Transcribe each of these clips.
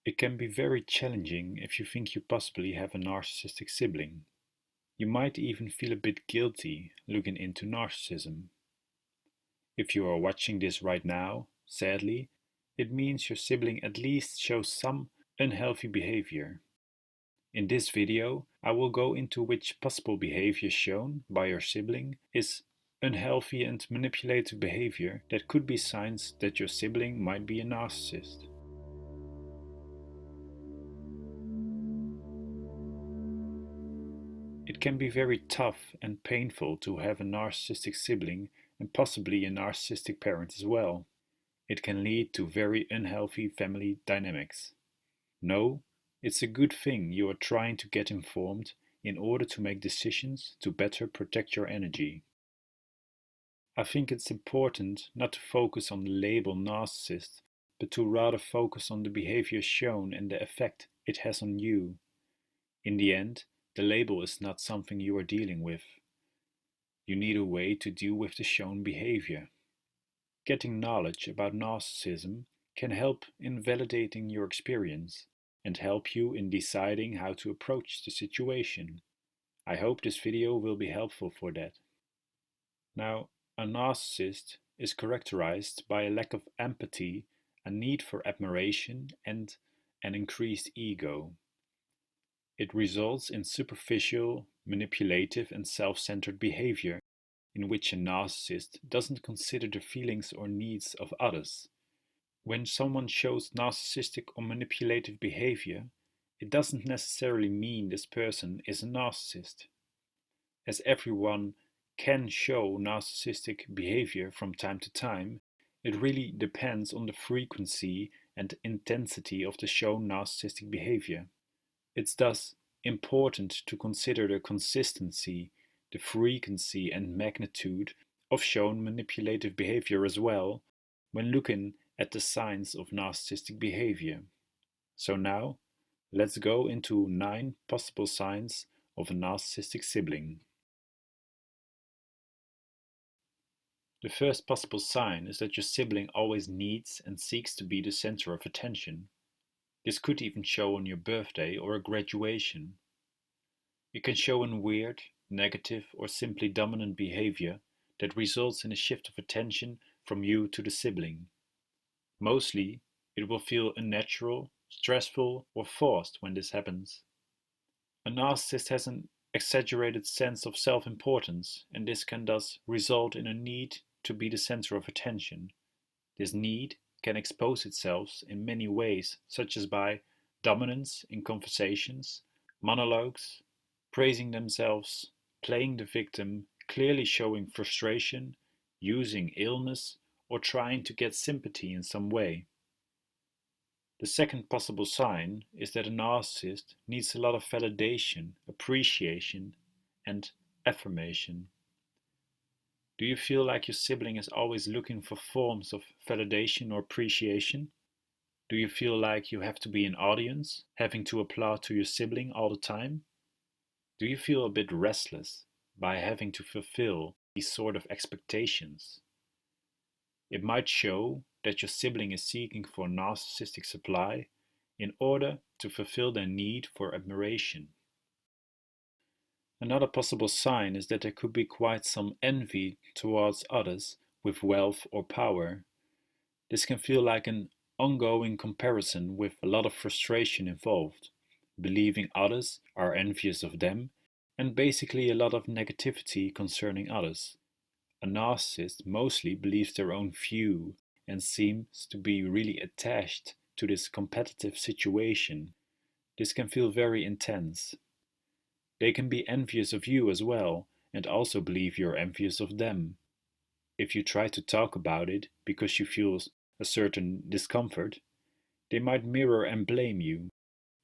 It can be very challenging if you think you possibly have a narcissistic sibling. You might even feel a bit guilty looking into narcissism. If you are watching this right now, sadly, it means your sibling at least shows some unhealthy behavior. In this video, I will go into which possible behavior shown by your sibling is unhealthy and manipulative behavior that could be signs that your sibling might be a narcissist. It can be very tough and painful to have a narcissistic sibling and possibly a narcissistic parent as well. It can lead to very unhealthy family dynamics. No, it's a good thing you are trying to get informed in order to make decisions to better protect your energy. I think it's important not to focus on the label narcissist, but to rather focus on the behavior shown and the effect it has on you. In the end, the label is not something you are dealing with. You need a way to deal with the shown behavior. Getting knowledge about narcissism can help in validating your experience and help you in deciding how to approach the situation. I hope this video will be helpful for that. Now, a narcissist is characterized by a lack of empathy, a need for admiration, and an increased ego. It results in superficial, manipulative, and self-centered behavior in which a narcissist doesn't consider the feelings or needs of others. When someone shows narcissistic or manipulative behavior, it doesn't necessarily mean this person is a narcissist. As everyone can show narcissistic behavior from time to time, it really depends on the frequency and intensity of the shown narcissistic behavior. It's thus important to consider the consistency, the frequency and magnitude of shown manipulative behavior as well when looking at the signs of narcissistic behavior. So now, let's go into 9 possible signs of a narcissistic sibling. The first possible sign is that your sibling always needs and seeks to be the center of attention. This could even show on your birthday or a graduation. It can show in weird, negative, or simply dominant behavior that results in a shift of attention from you to the sibling. Mostly, it will feel unnatural, stressful, or forced when this happens. A narcissist has an exaggerated sense of self-importance, and this can thus result in a need to be the center of attention. This need can expose itself in many ways, such as by dominance in conversations, monologues, praising themselves, playing the victim, clearly showing frustration, using illness, or trying to get sympathy in some way. The second possible sign is that a narcissist needs a lot of validation, appreciation, and affirmation. Do you feel like your sibling is always looking for forms of validation or appreciation? Do you feel like you have to be an audience, having to applaud to your sibling all the time? Do you feel a bit restless by having to fulfill these sort of expectations? It might show that your sibling is seeking for narcissistic supply in order to fulfill their need for admiration. Another possible sign is that there could be quite some envy towards others with wealth or power. This can feel like an ongoing comparison with a lot of frustration involved, believing others are envious of them, and basically a lot of negativity concerning others. A narcissist mostly believes their own view and seems to be really attached to this competitive situation. This can feel very intense. They can be envious of you as well and also believe you're envious of them. If you try to talk about it because you feel a certain discomfort, they might mirror and blame you.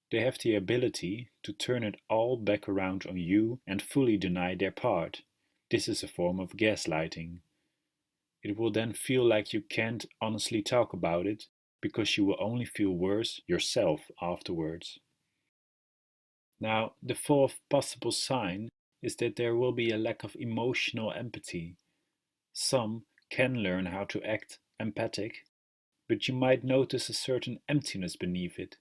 They have the ability to turn it all back around on you and fully deny their part. This is a form of gaslighting. It will then feel like you can't honestly talk about it because you will only feel worse yourself afterwards. Now, the fourth possible sign is that there will be a lack of emotional empathy. Some can learn how to act empathic, but you might notice a certain emptiness beneath it.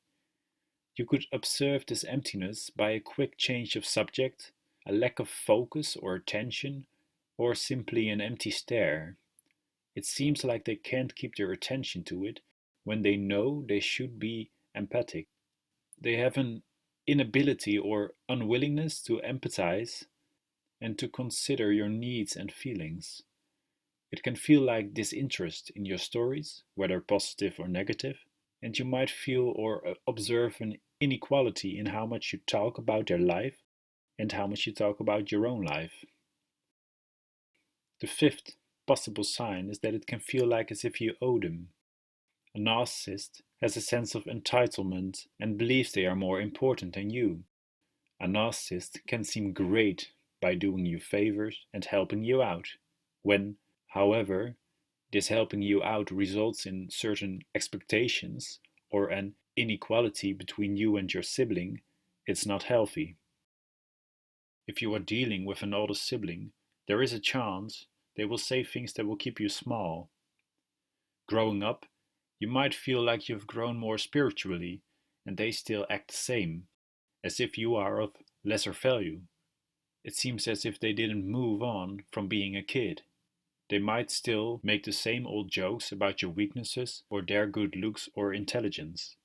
You could observe this emptiness by a quick change of subject, a lack of focus or attention, or simply an empty stare. It seems like they can't keep their attention to it when they know they should be empathic. They have an inability or unwillingness to empathize and to consider your needs and feelings. It can feel like disinterest in your stories, whether positive or negative, and you might feel or observe an inequality in how much you talk about their life and how much you talk about your own life. The fifth possible sign is that it can feel like as if you owe them. A narcissist has a sense of entitlement and believes they are more important than you. A narcissist can seem great by doing you favors and helping you out. When, however, this helping you out results in certain expectations or an inequality between you and your sibling, it's not healthy. If you are dealing with an older sibling, there is a chance they will say things that will keep you small. Growing up, you might feel like you've grown more spiritually, and they still act the same, as if you are of lesser value. It seems as if they didn't move on from being a kid. They might still make the same old jokes about your weaknesses or their good looks or intelligence.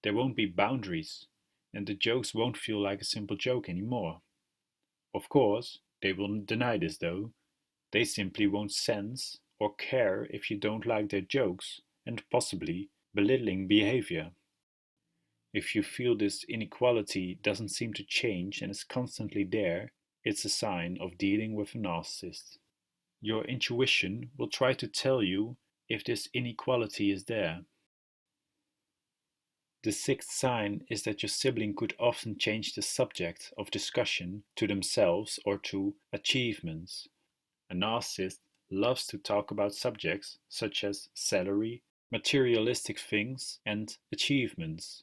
There won't be boundaries, and the jokes won't feel like a simple joke anymore. Of course, they will deny this though. They simply won't sense or care if you don't like their jokes and possibly belittling behavior. If you feel this inequality doesn't seem to change and is constantly there, it's a sign of dealing with a narcissist. Your intuition will try to tell you if this inequality is there. The sixth sign is that your sibling could often change the subject of discussion to themselves or to achievements. A narcissist loves to talk about subjects such as salary, materialistic things, and achievements.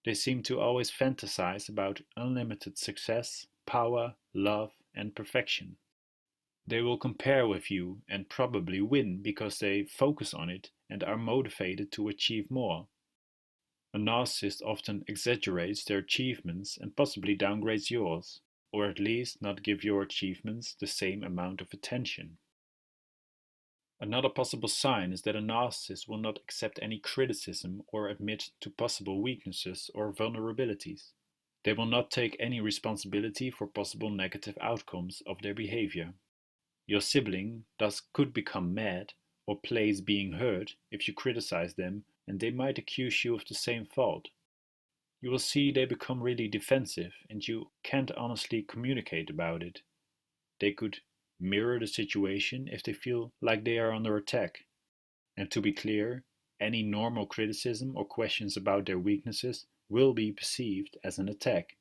They seem to always fantasize about unlimited success, power, love, and perfection. They will compare with you and probably win because they focus on it and are motivated to achieve more. A narcissist often exaggerates their achievements and possibly downgrades yours, or at least not give your achievements the same amount of attention. Another possible sign is that a narcissist will not accept any criticism or admit to possible weaknesses or vulnerabilities. They will not take any responsibility for possible negative outcomes of their behavior. Your sibling thus could become mad or plays being hurt if you criticize them, and they might accuse you of the same fault. You will see they become really defensive and you can't honestly communicate about it. They could mirror the situation if they feel like they are under attack. And to be clear, any normal criticism or questions about their weaknesses will be perceived as an attack.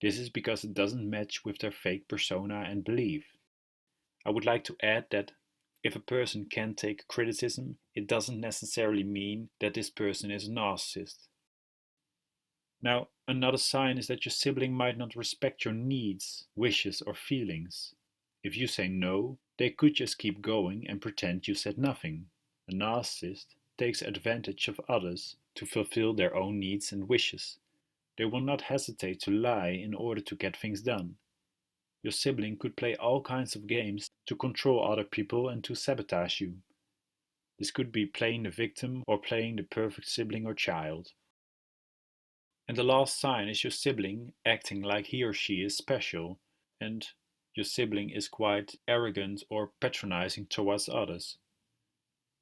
This is because it doesn't match with their fake persona and belief. I would like to add that if a person can take criticism, it doesn't necessarily mean that this person is a narcissist. Now, another sign is that your sibling might not respect your needs, wishes, or feelings. If you say no, they could just keep going and pretend you said nothing. A narcissist takes advantage of others to fulfill their own needs and wishes. They will not hesitate to lie in order to get things done. Your sibling could play all kinds of games to control other people and to sabotage you. This could be playing the victim or playing the perfect sibling or child. And the last sign is your sibling acting like he or she is special, and your sibling is quite arrogant or patronizing towards others.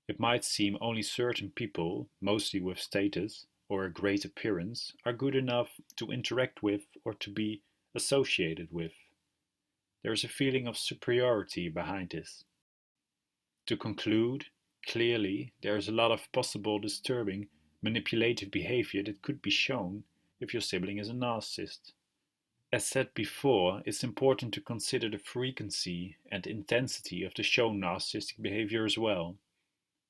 It might seem only certain people, mostly with status or a great appearance, are good enough to interact with or to be associated with. There is a feeling of superiority behind this. To conclude, clearly there is a lot of possible disturbing, manipulative behavior that could be shown if your sibling is a narcissist. As said before, it's important to consider the frequency and intensity of the shown narcissistic behavior as well.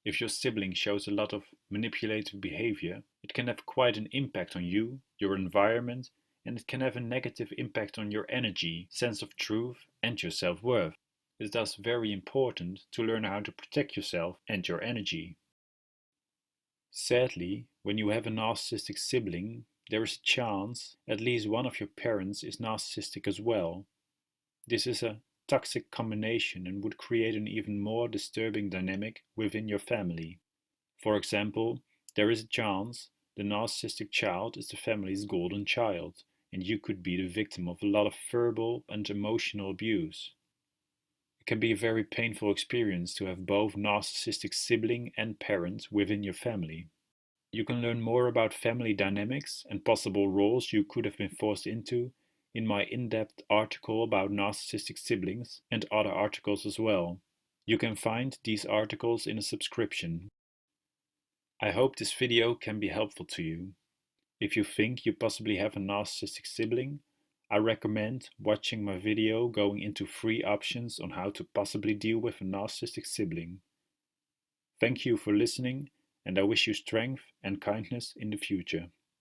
If your sibling shows a lot of manipulative behavior, it can have quite an impact on you, your environment, and it can have a negative impact on your energy, sense of truth, and your self-worth. It is thus very important to learn how to protect yourself and your energy. Sadly, when you have a narcissistic sibling, there is a chance at least one of your parents is narcissistic as well. This is a toxic combination and would create an even more disturbing dynamic within your family. For example, there is a chance the narcissistic child is the family's golden child, and you could be the victim of a lot of verbal and emotional abuse. It can be a very painful experience to have both narcissistic sibling and parent within your family. You can learn more about family dynamics and possible roles you could have been forced into in my in-depth article about narcissistic siblings and other articles as well. You can find these articles in a subscription. I hope this video can be helpful to you. If you think you possibly have a narcissistic sibling, I recommend watching my video going into 3 options on how to possibly deal with a narcissistic sibling. Thank you for listening, and I wish you strength and kindness in the future.